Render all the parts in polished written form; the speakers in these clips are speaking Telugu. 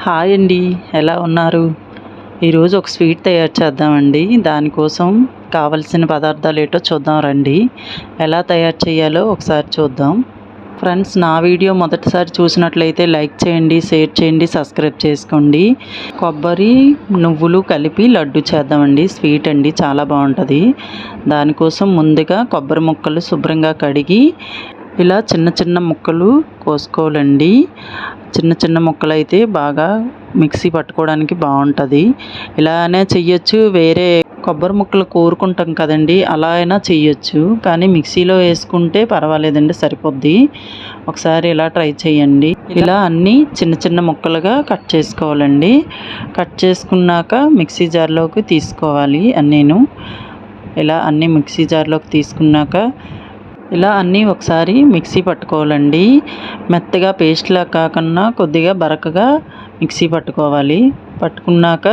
హాయ్ అండి, ఎలా ఉన్నారు? ఈరోజు ఒక స్వీట్ తయారు చేద్దామండి. దానికోసం కావలసిన పదార్థాలు ఏంటో చూద్దాం రండి. ఎలా తయారు చేయాలో ఒకసారి చూద్దాం. ఫ్రెండ్స్, నా వీడియో మొదటిసారి చూసినట్లయితే లైక్ చేయండి, షేర్ చేయండి, సబ్స్క్రైబ్ చేసుకోండి. కొబ్బరి నువ్వులు కలిపి లడ్డు చేద్దామండి. స్వీట్ అండి, చాలా బాగుంటుంది. దానికోసం ముందుగా కొబ్బరి ముక్కలు శుభ్రంగా కడిగి ఇలా చిన్న చిన్న ముక్కలు కోసుకోవాలండి. చిన్న చిన్న ముక్కలు అయితే బాగా మిక్సీ పట్టుకోవడానికి బాగుంటుంది. ఇలానే చెయ్యొచ్చు, వేరే కొబ్బరి ముక్కలు కోరుకుంటాం కదండి, అలా అయినా చెయ్యొచ్చు. కానీ మిక్సీలో వేసుకుంటే పర్వాలేదండి, సరిపోద్ది. ఒకసారి ఇలా ట్రై చేయండి. ఇలా అన్నీ చిన్న చిన్న ముక్కలుగా కట్ చేసుకోవాలండి. కట్ చేసుకున్నాక మిక్సీ జార్లోకి తీసుకోవాలి. అన్నీను ఇలా అన్నీ మిక్సీ జార్లోకి తీసుకున్నాక ఇలా అన్నీ ఒకసారి మిక్సీ పట్టుకోవాలండి. మెత్తగా పేస్ట్లా కాకుండా కొద్దిగా బరకగా మిక్సీ పట్టుకోవాలి. పట్టుకున్నాక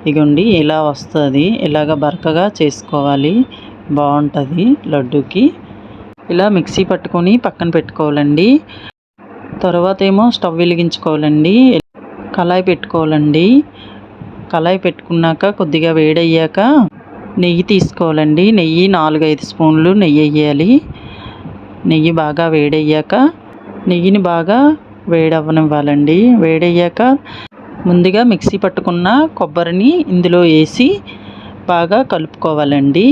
ఇగోండి ఇలా వస్తుంది. ఇలాగ బరకగా చేసుకోవాలి, బాగుంటుంది లడ్డూకి. ఇలా మిక్సీ పట్టుకొని పక్కన పెట్టుకోవాలండి. తర్వాత ఏమో స్టవ్ వెలిగించుకోవాలండి. కళాయి పెట్టుకోవాలండి. కళాయి పెట్టుకున్నాక కొద్దిగా వేడయ్యాక నెయ్యి తీసుకోవాలండి. నెయ్యి 4-5 స్పూన్లు నెయ్యి వేయాలి. నెయ్యి బాగా వేడయ్యాక నెయ్యిని బాగా వేడవ్వనివ్వాలండి. వేడయ్యాక ముందుగా మిక్సీ పట్టుకున్న కొబ్బరిని ఇందులో వేసి బాగా కలుపుకోవాలండి.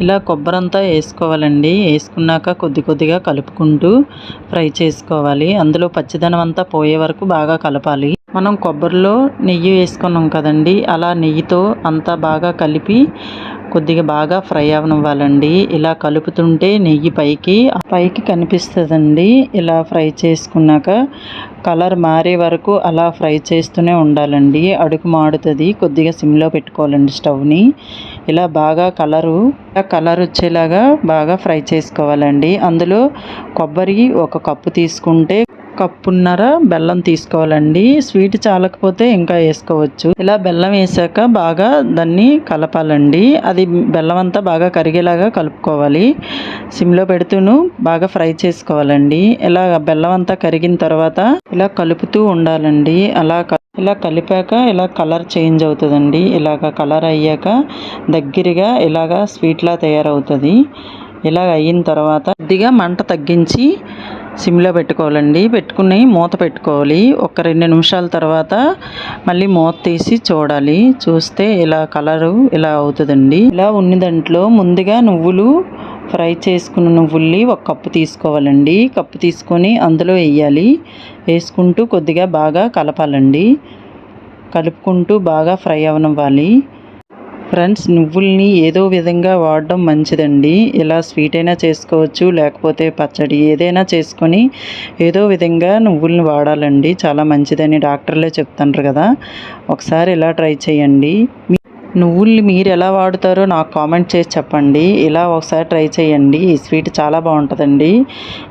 ఇలా కొబ్బరి అంతా వేసుకోవాలండి. వేసుకున్నాక కొద్ది కొద్దిగా కలుపుకుంటూ ఫ్రై చేసుకోవాలి. అందులో పచ్చిదనం అంతా పోయే వరకు బాగా కలపాలి. మనం కొబ్బరిలో నెయ్యి వేసుకున్నాం కదండి, అలా నెయ్యితో అంతా బాగా కలిపి కొద్దిగా బాగా ఫ్రై అవ్వనివ్వాలండి. ఇలా కలుపుతుంటే నెయ్యి పైకి కనిపిస్తుందండి. ఇలా ఫ్రై చేసుకున్నాక కలర్ మారే వరకు అలా ఫ్రై చేస్తూనే ఉండాలండి. అడుగు మాడుతుంది. కొద్దిగా సిమ్లో పెట్టుకోవాలండి స్టవ్ని. ఇలా బాగా కలర్ వచ్చేలాగా బాగా ఫ్రై చేసుకోవాలండి. అందులో కొబ్బరి 1 కప్పు తీసుకుంటే కప్పున్నర బెల్లం తీసుకోవాలండి. స్వీట్ చాలకపోతే ఇంకా వేసుకోవచ్చు. ఇలా బెల్లం వేసాక బాగా దాన్ని కలపాలండి. అది బెల్లం అంతా బాగా కరిగేలాగా కలుపుకోవాలి. సిమ్లో పెడుతూను బాగా ఫ్రై చేసుకోవాలండి. ఇలా బెల్లం అంతా కరిగిన తర్వాత ఇలా కలుపుతూ ఉండాలండి. ఇలా కలిపాక ఇలా కలర్ చేంజ్ అవుతుందండి. ఇలాగ కలర్ అయ్యాక దగ్గరగా ఇలాగా స్వీట్లా తయారవుతుంది. ఇలా అయిన తర్వాత కొద్దిగా మంట తగ్గించి సిమ్లో పెట్టుకోవాలండి. పెట్టుకుని మూత పెట్టుకోవాలి. ఒక 2 నిమిషాల తర్వాత మళ్ళీ మూత తీసి చూడాలి. చూస్తే ఇలా కలరు ఇలా అవుతుందండి. ఇలా ఉన్న దాంట్లో ముందుగా నువ్వులు ఫ్రై చేసుకున్న నువ్వుల్ని 1 కప్పు తీసుకోవాలండి. కప్పు తీసుకొని అందులో వేయాలి. వేసుకుంటూ కొద్దిగా బాగా కలపాలండి. కలుపుకుంటూ బాగా ఫ్రై అవనివ్వాలి. ఫ్రెండ్స్, నువ్వుల్ని ఏదో విధంగా వాడడం మంచిదండి. ఇలా స్వీట్ అయినా చేసుకోవచ్చు, లేకపోతే పచ్చడి ఏదైనా చేసుకొని ఏదో విధంగా నువ్వుల్ని వాడాలండి. చాలా మంచిదని డాక్టర్లే చెప్తుంటారు కదా. ఒకసారి ఇలా ట్రై చేయండి. నువ్వుల్ని మీరు ఎలా వాడుతారో నాకు కామెంట్ చేసి చెప్పండి. ఇలా ఒకసారి ట్రై చేయండి. ఈ స్వీట్ చాలా బాగుంటుందండి.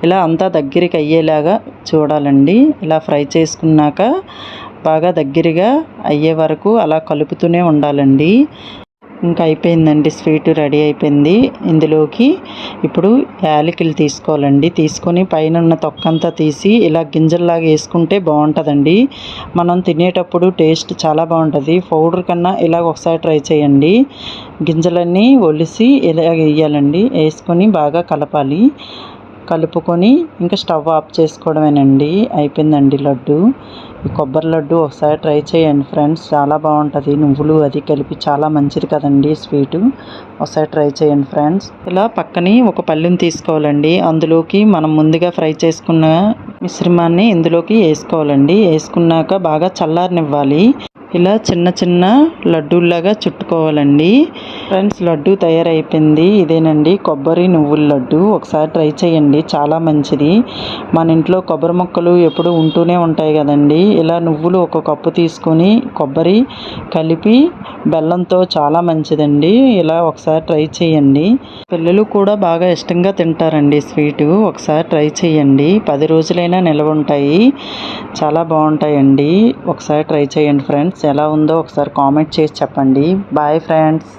ఇలా అంతా దగ్గరికి అయ్యేలాగా చూడాలండి. ఇలా ఫ్రై చేసుకున్నాక బాగా దగ్గరగా అయ్యే వరకు అలా కలుపుతూనే ఉండాలండి. ఇంకా అయిపోయిందండి, స్వీట్ రెడీ అయిపోయింది. ఇందులోకి ఇప్పుడు యాలకులు తీసుకోవాలండి. తీసుకొని పైన ఉన్న తొక్కంతా తీసి ఇలా గింజల్లాగా వేసుకుంటే బాగుంటుందండి. మనం తినేటప్పుడు టేస్ట్ చాలా బాగుంటుంది. పౌడర్ కన్నా ఇలా ఒకసారి ట్రై చేయండి. గింజలన్నీ ఒలిసి ఇలా వేయాలండి. వేసుకొని బాగా కలపాలి. కలుపుకొని ఇంకా స్టవ్ ఆఫ్ చేసుకోవడమేనండి. అయిపోయిందండి లడ్డు. ఈ కొబ్బరి లడ్డు ఒకసారి ట్రై చేయండి ఫ్రెండ్స్, చాలా బాగుంటుంది. నువ్వులు అది కలిపి చాలా మంచిది కదండి స్వీటు. ఒకసారి ట్రై చేయండి ఫ్రెండ్స్. ఇలా పక్కని ఒక పళ్ళెని తీసుకోవాలండి. అందులోకి మనం ముందుగా ఫ్రై చేసుకున్న మిశ్రమాన్ని ఇందులోకి వేసుకోవాలండి. వేసుకున్నాక బాగా చల్లారనివ్వాలి. ఇలా చిన్న చిన్న లడ్డూల్లాగా చుట్టుకోవాలండి. ఫ్రెండ్స్, లడ్డు తయారైపోయింది. ఇదేనండి కొబ్బరి నువ్వుల లడ్డు. ఒకసారి ట్రై చేయండి, చాలా మంచిది. మన ఇంట్లో కొబ్బరి మొక్కలు ఎప్పుడు ఉంటూనే ఉంటాయి కదండి. ఇలా నువ్వులు 1 కప్పు తీసుకొని కొబ్బరి కలిపి బెల్లంతో చాలా మంచిదండి. ఇలా ఒకసారి ట్రై చేయండి. పిల్లలు కూడా బాగా ఇష్టంగా తింటారండి స్వీటు. ఒకసారి ట్రై చేయండి. 10 రోజులైనా నిల్వ ఉంటాయి. చాలా బాగుంటాయండి. ఒకసారి ట్రై చేయండి ఫ్రెండ్స్. ఎలా ఉందో ఒకసారి కామెంట్ చేసి చెప్పండి. Bye friends.